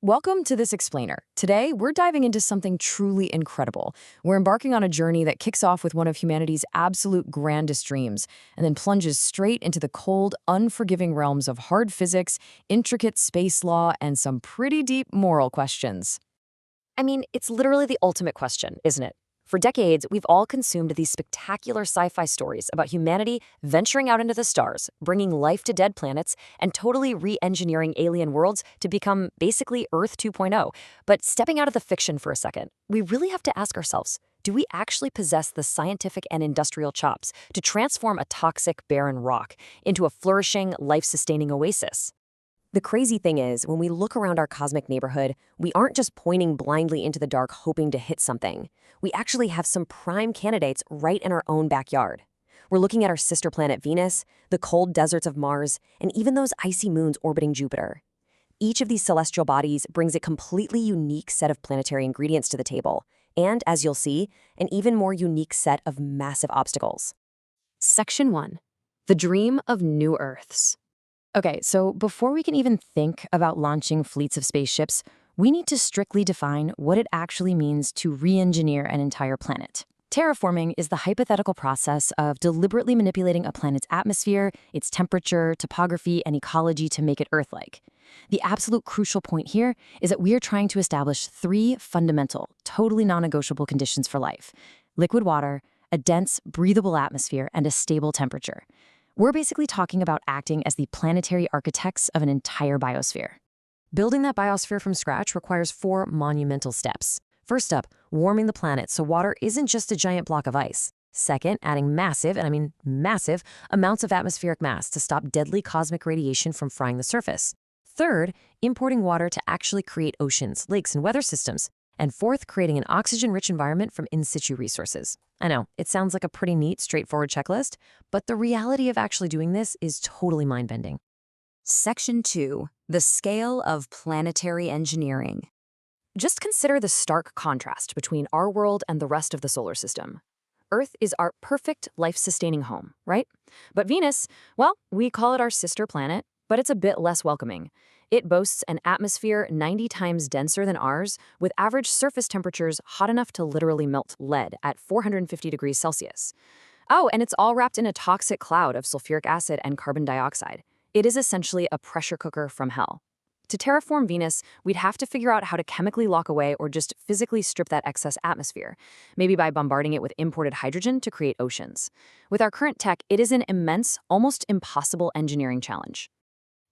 Welcome to this explainer. Today, we're diving into something truly incredible. We're embarking on a journey that kicks off with one of humanity's absolute grandest dreams and then plunges straight into the cold, unforgiving realms of hard physics, intricate space law, and some pretty deep moral questions. I mean, it's literally the ultimate question, isn't it? For decades, we've all consumed these spectacular sci-fi stories about humanity venturing out into the stars, bringing life to dead planets, and totally re-engineering alien worlds to become basically Earth 2.0. But stepping out of the fiction for a second, we really have to ask ourselves, do we actually possess the scientific and industrial chops to transform a toxic, barren rock into a flourishing, life-sustaining oasis? The crazy thing is, when we look around our cosmic neighborhood, we aren't just pointing blindly into the dark hoping to hit something. We actually have some prime candidates right in our own backyard. We're looking at our sister planet Venus, the cold deserts of Mars, and even those icy moons orbiting Jupiter. Each of these celestial bodies brings a completely unique set of planetary ingredients to the table, and, as you'll see, an even more unique set of massive obstacles. Section 1. The Dream of New Earths. Okay, so before we can even think about launching fleets of spaceships, we need to strictly define what it actually means to re-engineer an entire planet. Terraforming is the hypothetical process of deliberately manipulating a planet's atmosphere, its temperature, topography, and ecology to make it Earth-like. The absolute crucial point here is that we are trying to establish three fundamental, totally non-negotiable conditions for life: liquid water, a dense, breathable atmosphere, and a stable temperature. We're basically talking about acting as the planetary architects of an entire biosphere. Building that biosphere from scratch requires four monumental steps. First up, warming the planet so water isn't just a giant block of ice. Second, adding massive, and I mean massive, amounts of atmospheric mass to stop deadly cosmic radiation from frying the surface. Third, importing water to actually create oceans, lakes, and weather systems. And fourth, creating an oxygen-rich environment from in-situ resources. I know, it sounds like a pretty neat, straightforward checklist, but the reality of actually doing this is totally mind-bending. Section 2. The Scale of Planetary Engineering. Just consider the stark contrast between our world and the rest of the solar system. Earth is our perfect life-sustaining home, right? But Venus, well, we call it our sister planet, but it's a bit less welcoming. It boasts an atmosphere 90 times denser than ours, with average surface temperatures hot enough to literally melt lead at 450 degrees Celsius. Oh, and it's all wrapped in a toxic cloud of sulfuric acid and carbon dioxide. It is essentially a pressure cooker from hell. To terraform Venus, we'd have to figure out how to chemically lock away or just physically strip that excess atmosphere, maybe by bombarding it with imported hydrogen to create oceans. With our current tech, it is an immense, almost impossible engineering challenge.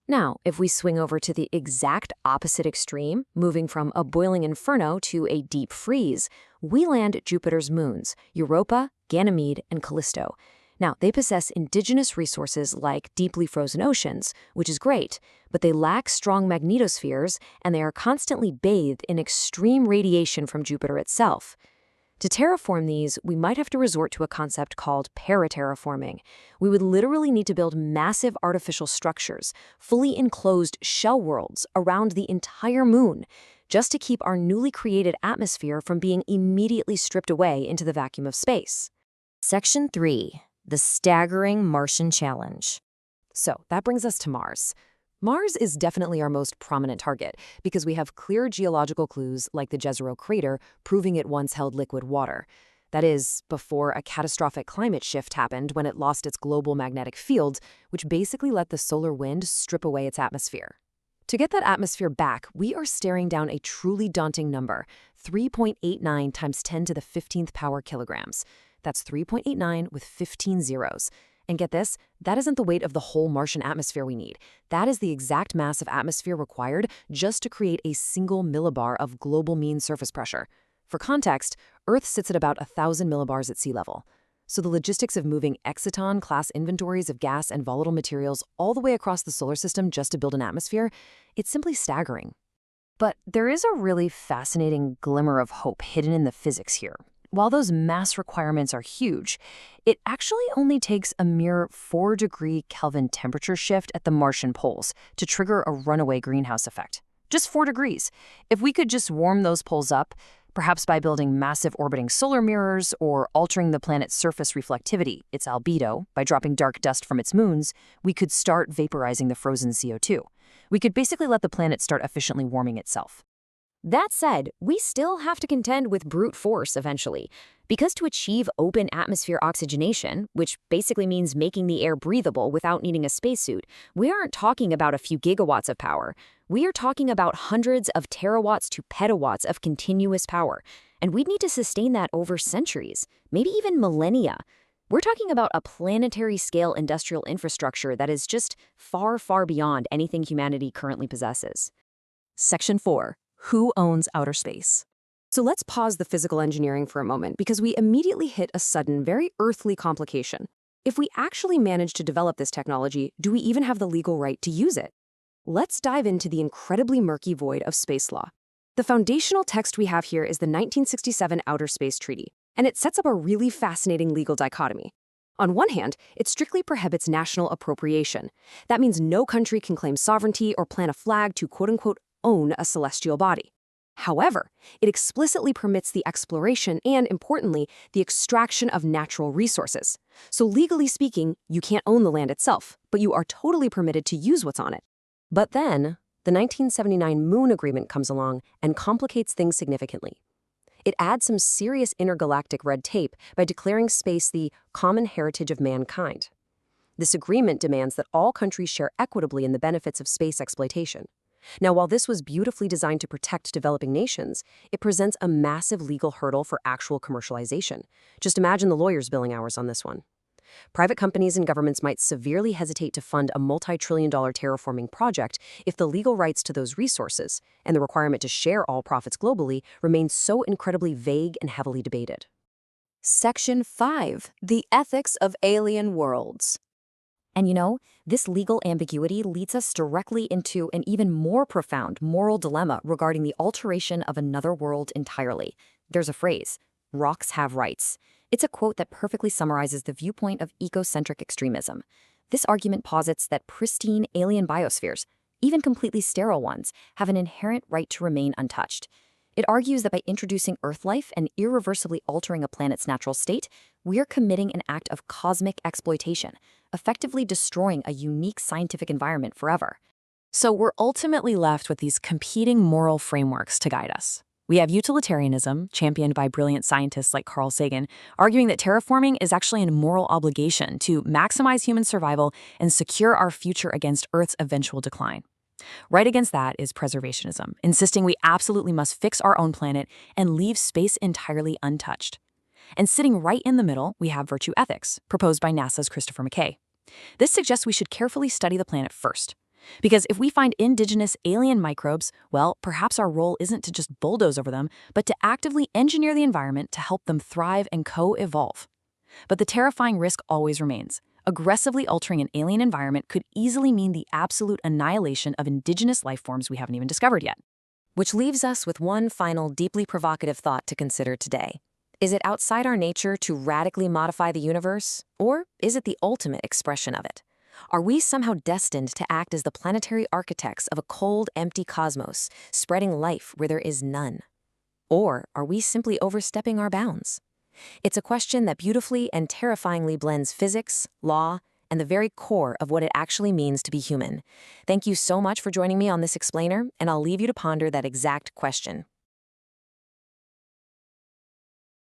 Now, if we swing over to the exact opposite extreme, moving from a boiling inferno to a deep freeze, we land Jupiter's moons, Europa, Ganymede, and Callisto. Now, they possess indigenous resources like deeply frozen oceans, which is great, but they lack strong magnetospheres, and they are constantly bathed in extreme radiation from Jupiter itself. To terraform these, we might have to resort to a concept called para-terraforming. We would literally need to build massive artificial structures, fully enclosed shell worlds around the entire moon, just to keep our newly created atmosphere from being immediately stripped away into the vacuum of space. Section 3. The Staggering Martian Challenge. So that brings us to Mars. Mars is definitely our most prominent target because we have clear geological clues like the Jezero crater proving it once held liquid water. That is, before a catastrophic climate shift happened when it lost its global magnetic field, which basically let the solar wind strip away its atmosphere. To get that atmosphere back, we are staring down a truly daunting number, 3.89 times 10 to the 15th power kilograms. That's 3.89 with 15 zeros. And get this, that isn't the weight of the whole Martian atmosphere we need. That is the exact mass of atmosphere required just to create a single millibar of global mean surface pressure. For context, Earth sits at about 1,000 millibars at sea level. So the logistics of moving exciton-class inventories of gas and volatile materials all the way across the solar system just to build an atmosphere, it's simply staggering. But there is a really fascinating glimmer of hope hidden in the physics here. While those mass requirements are huge, it actually only takes a mere 4-degree Kelvin temperature shift at the Martian poles to trigger a runaway greenhouse effect. Just 4 degrees. If we could just warm those poles up, perhaps by building massive orbiting solar mirrors or altering the planet's surface reflectivity, its albedo, by dropping dark dust from its moons, we could start vaporizing the frozen CO2. We could basically let the planet start efficiently warming itself. That said, we still have to contend with brute force eventually, because to achieve open atmosphere oxygenation, which basically means making the air breathable without needing a spacesuit, we aren't talking about a few gigawatts of power. We are talking about hundreds of terawatts to petawatts of continuous power, and we'd need to sustain that over centuries, maybe even millennia. We're talking about a planetary-scale industrial infrastructure that is just far, far beyond anything humanity currently possesses. Section 4. Who owns outer space? So let's pause the physical engineering for a moment because we immediately hit a sudden, very earthly complication. If we actually manage to develop this technology, do we even have the legal right to use it? Let's dive into the incredibly murky void of space law. The foundational text we have here is the 1967 Outer Space Treaty, and it sets up a really fascinating legal dichotomy. On one hand, it strictly prohibits national appropriation. That means no country can claim sovereignty or plant a flag to quote-unquote own a celestial body. However, it explicitly permits the exploration and, importantly, the extraction of natural resources. So legally speaking, you can't own the land itself, but you are totally permitted to use what's on it. But then, the 1979 Moon Agreement comes along and complicates things significantly. It adds some serious intergalactic red tape by declaring space the common heritage of mankind. This agreement demands that all countries share equitably in the benefits of space exploitation. Now, while this was beautifully designed to protect developing nations, it presents a massive legal hurdle for actual commercialization. Just imagine the lawyers' billing hours on this one. Private companies and governments might severely hesitate to fund a multi-trillion-dollar terraforming project if the legal rights to those resources and the requirement to share all profits globally remain so incredibly vague and heavily debated. Section 5. The Ethics of Alien Worlds. And you know, this legal ambiguity leads us directly into an even more profound moral dilemma regarding the alteration of another world entirely. There's a phrase, rocks have rights. It's a quote that perfectly summarizes the viewpoint of ecocentric extremism. This argument posits that pristine alien biospheres, even completely sterile ones, have an inherent right to remain untouched. It argues that by introducing Earth life and irreversibly altering a planet's natural state, we're committing an act of cosmic exploitation, effectively destroying a unique scientific environment forever. So we're ultimately left with these competing moral frameworks to guide us. We have utilitarianism, championed by brilliant scientists like Carl Sagan, arguing that terraforming is actually a moral obligation to maximize human survival and secure our future against Earth's eventual decline. Right against that is preservationism, insisting we absolutely must fix our own planet and leave space entirely untouched. And sitting right in the middle, we have virtue ethics, proposed by NASA's Christopher McKay. This suggests we should carefully study the planet first. Because if we find indigenous alien microbes, well, perhaps our role isn't to just bulldoze over them, but to actively engineer the environment to help them thrive and co-evolve. But the terrifying risk always remains. Aggressively altering an alien environment could easily mean the absolute annihilation of indigenous life forms we haven't even discovered yet. Which leaves us with one final deeply provocative thought to consider today. Is it outside our nature to radically modify the universe, or is it the ultimate expression of it? Are we somehow destined to act as the planetary architects of a cold, empty cosmos, spreading life where there is none? Or are we simply overstepping our bounds? It's a question that beautifully and terrifyingly blends physics, law, and the very core of what it actually means to be human. Thank you so much for joining me on this explainer, and I'll leave you to ponder that exact question.